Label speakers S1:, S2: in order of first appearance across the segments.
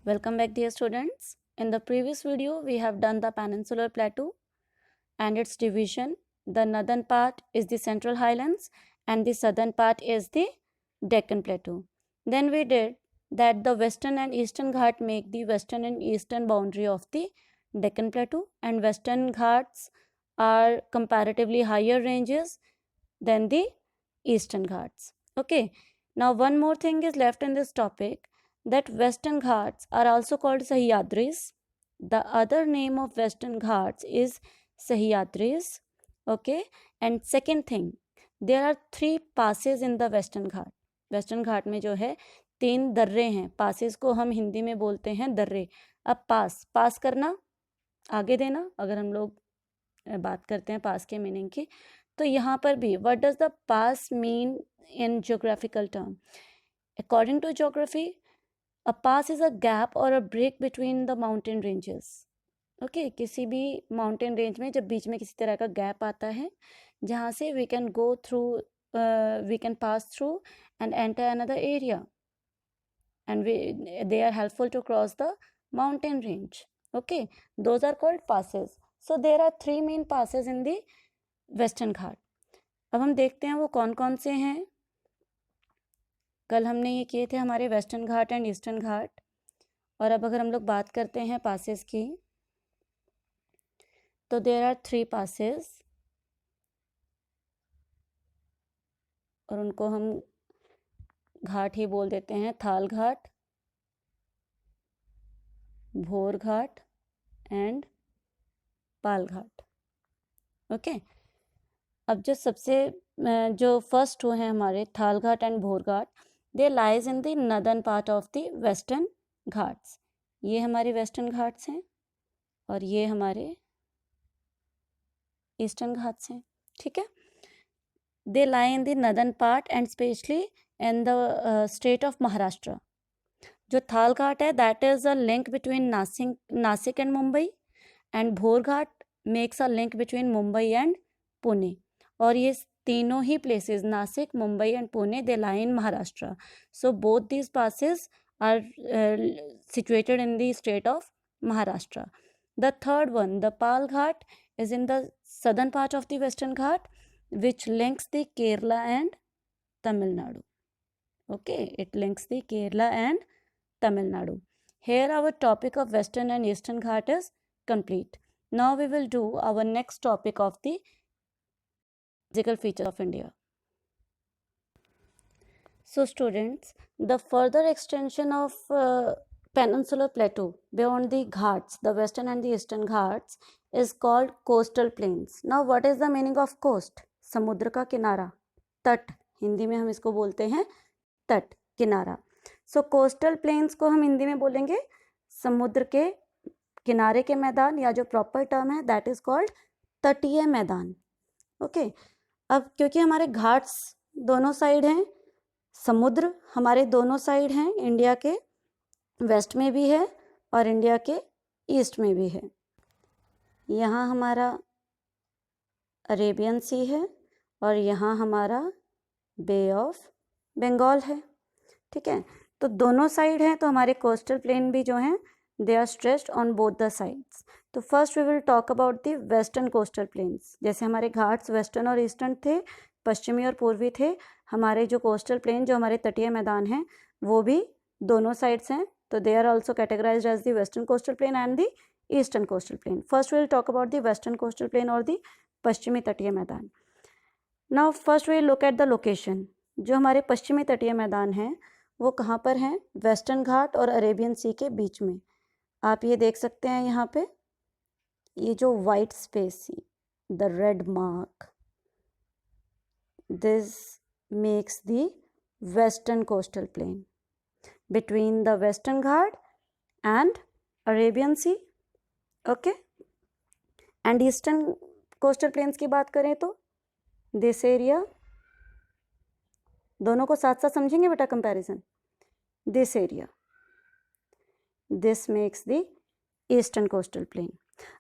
S1: Welcome back, dear students. In the previous video, we have done the Peninsular Plateau and its division. The northern part is the Central Highlands and the southern part is the Deccan Plateau. Then we did that the Western and Eastern Ghat make the western and eastern boundary of the Deccan Plateau, and Western Ghats are comparatively higher ranges than the Eastern Ghats. Okay, now one more thing is left in this topic, that Western Ghats are also called Sahyadris. The other name of Western Ghats is Sahyadris. Okay, and second thing, there are 3 passes in the Western Ghat. Western Ghat में जो है 3 दर्रे हैं. passes को हम हिंदी में बोलते हैं दर्रे. अब पास करना, आगे देना, अगर हम लोग बात करते हैं पास के मीनिंग की, तो यहाँ पर भी what does the pass mean in geographical term? According to geography, a pass is a gap or a break between the mountain ranges. Okay, किसी भी माउंटेन रेंज में जब बीच में किसी तरह का गैप आता है जहाँ से we can go through, we can pass through and enter another area, and they are helpful to cross the mountain range. Okay, those are called passes. So there are 3 main passes in the Western Ghat. अब हम देखते हैं वो कौन कौन से हैं. कल हमने ये किए थे हमारे वेस्टर्न घाट एंड ईस्टर्न घाट, और अब अगर हम लोग बात करते हैं पासेस की, तो देयर आर 3 पासेस, और उनको हम घाट ही बोल देते हैं. थाल घाट, भोर घाट एंड पाल घाट. ओके, अब जो फर्स्ट 2 हैं हमारे थाल Ghat and Bhor Ghat, they lies in the northern part of the Western Ghats. ये हमारे वेस्टर्न घाट्स हैं और ये हमारे ईस्टर्न घाट्स हैं. ठीक है, they lie in the northern part and especially in the state of Maharashtra. जो थाल घाट है that is a link between Nashik and Mumbai, and Bhor Ghat makes a link between Mumbai and Pune. और ये तीनों ही places, Nashik, Mumbai and Pune, they lie in Maharashtra. So both these passes are situated in the state of Maharashtra. The third one, the Pal Ghat, is in the southern part of the Western Ghat, which links the Kerala and Tamil Nadu. Okay, it links the Kerala and Tamil Nadu. Here our topic of Western and Eastern Ghat is complete. Now we will do our next topic of the physical features of India. So students, the further extension of Peninsular Plateau beyond the Ghats, the Western and the Eastern Ghats, is called coastal plains. Now what is the meaning of coast? समुद्र का किनारा, तट, हिंदी में हम इसको बोलते हैं तट, किनारा. So coastal plains को हम हिंदी में बोलेंगे समुद्र के किनारे के मैदान, या जो प्रॉपर टर्म है दैट इज कॉल्ड तटीय मैदान. ओके, अब क्योंकि हमारे घाट्स दोनों साइड हैं, समुद्र हमारे दोनों साइड हैं, इंडिया के वेस्ट में भी है और इंडिया के ईस्ट में भी है. यहाँ हमारा अरेबियन सी है और यहाँ हमारा बे ऑफ बंगाल है. ठीक है, तो दोनों साइड हैं, तो हमारे कोस्टल प्लेन भी जो हैं they are stretched on both the sides. तो first we will talk about the western coastal plains. जैसे हमारे घाट्स वेस्टर्न और ईस्टर्न थे, पश्चिमी और पूर्वी थे, हमारे जो कोस्टल प्लेन, जो हमारे तटीय मैदान हैं, वो भी दोनों साइड्स हैं. तो they are also categorized as the western coastal plain and the eastern coastal plain. First we will talk about the western coastal plain और द पश्चिमी तटीय मैदान. Now first we look at the location. जो हमारे पश्चिमी तटीय मैदान हैं वो कहाँ पर हैं? वेस्टर्न घाट और अरेबियन सी के बीच में. आप ये देख सकते हैं यहाँ पे, ये जो white space, the red mark, this makes the western coastal plain between the western Ghat and Arabian Sea. Okay, and eastern coastal plains की बात करें तो दिस एरिया, दोनों को साथ साथ समझेंगे बेटा comparison. This area, this makes the eastern coastal plane.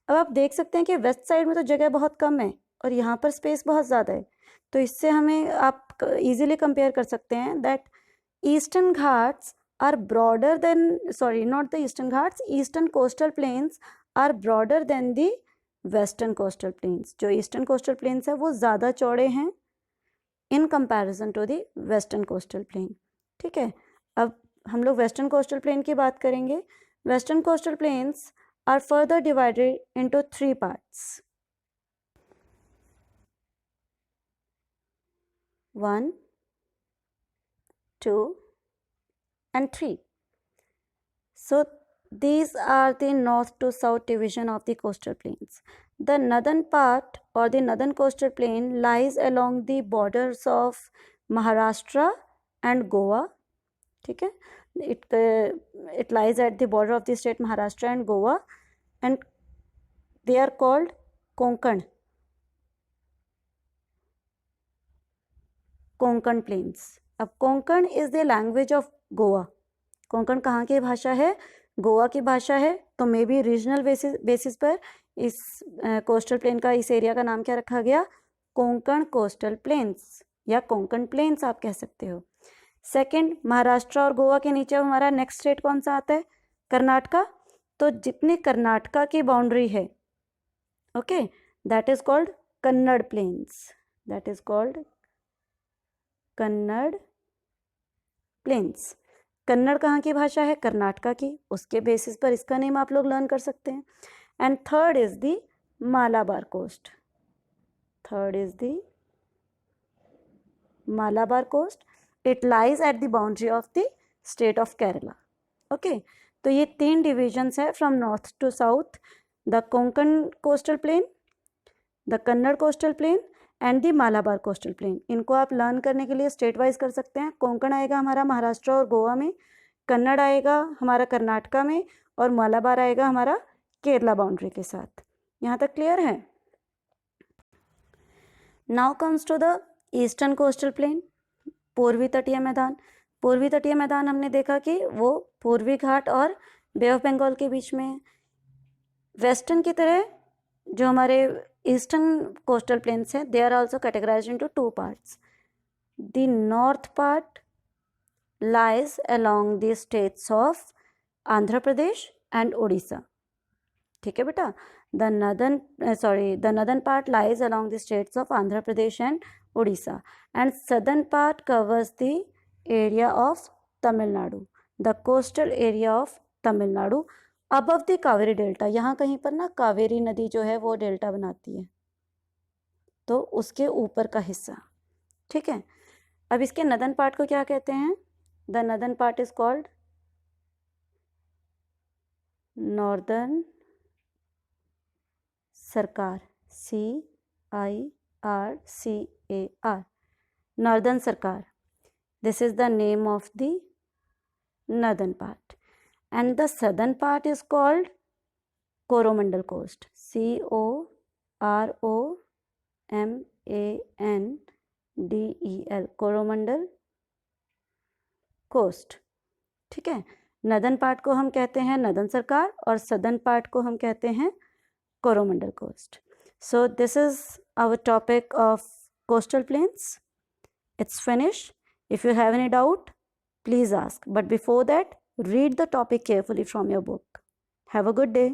S1: अब आप देख सकते हैं कि वेस्ट साइड में तो जगह बहुत कम है और यहाँ पर स्पेस बहुत ज़्यादा है, तो इससे हमें आप इजीली कंपेयर कर सकते हैं that eastern Ghats are broader than, sorry, not the eastern Ghats, eastern coastal plains are broader than the western coastal plains. जो eastern coastal plains है वो ज़्यादा चौड़े हैं in comparison to the western coastal plain. ठीक है, अब हम लोग western coastal plain की बात करेंगे. Western coastal plains are further divided into 3 parts. 1, 2 and 3. So these are the north to south division of the coastal plains. The northern part or the northern coastal plain lies along the borders of Maharashtra and Goa. ठीक है, it lies at the border of the state Maharashtra and Goa, and they are called Konkan plains. अब Konkan is the language of Goa. Konkan कहाँ की भाषा है? गोवा की भाषा है. तो मे बी रीजनल बेसिस पर इस कोस्टल प्लेन का, इस एरिया का नाम क्या रखा गया? कोंकण कोस्टल प्लेन्स या कोंकण प्लेन्स आप कह सकते हो. सेकंड, महाराष्ट्र और गोवा के नीचे हमारा नेक्स्ट स्टेट कौन सा आता है? कर्नाटका. तो जितनी कर्नाटका की बाउंड्री है, okay, that is called Kannada plains. That is called Kannada plains. Kannada कहाँ की भाषा है? कर्नाटका की. उसके बेसिस पर इसका नेम आप लोग लर्न कर सकते हैं. And third is the Malabar coast. Third is the Malabar coast. It lies at the boundary of the state of Kerala. Okay, तो ये 3 डिविजन्स है from north to south. The Konkan coastal plain, the Kannada coastal plain and the Malabar coastal plain. इनको आप learn करने के लिए state wise कर सकते हैं. कोंकण आएगा हमारा महाराष्ट्र और गोवा में, कन्नड़ आएगा हमारा कर्नाटका में, और मालाबार आएगा हमारा केरला बाउंड्री के साथ. यहाँ तक क्लियर है? Now comes to the eastern coastal plain, पूर्वी तटीय मैदान. पूर्वी तटीय मैदान हमने देखा कि वो पूर्वी घाट और बे ऑफ बंगाल के बीच में है. वेस्टर्न की तरह जो हमारे ईस्टर्न कोस्टल प्लेन्स हैं, they are also categorized into 2 parts. The north part lies along the states of Andhra Pradesh and Orissa. ठीक है बेटा, the northern part lies along the states of Andhra Pradesh and Orissa, and southern part covers the area of Tamil Nadu, the coastal area of Tamil Nadu above the Kaveri delta. यहाँ कहीं पर ना कावेरी नदी जो है वो डेल्टा बनाती है, तो उसके ऊपर का हिस्सा. ठीक है, अब इसके नदन पार्ट को क्या कहते हैं? The northern part is called northern सरकार. CIRCAR, नॉर्दर्न सरकार. This is the name of the northern part. And the southern part is called Coromandel coast. COROMANDEL, Coromandel coast. ठीक है, नदन पार्ट को हम कहते हैं नदन सरकार और सदर्न पार्ट को हम कहते हैं Coromandel coast. So this is our topic of coastal plains. It's finished. If you have any doubt, please ask. But before that, read the topic carefully from your book. Have a good day.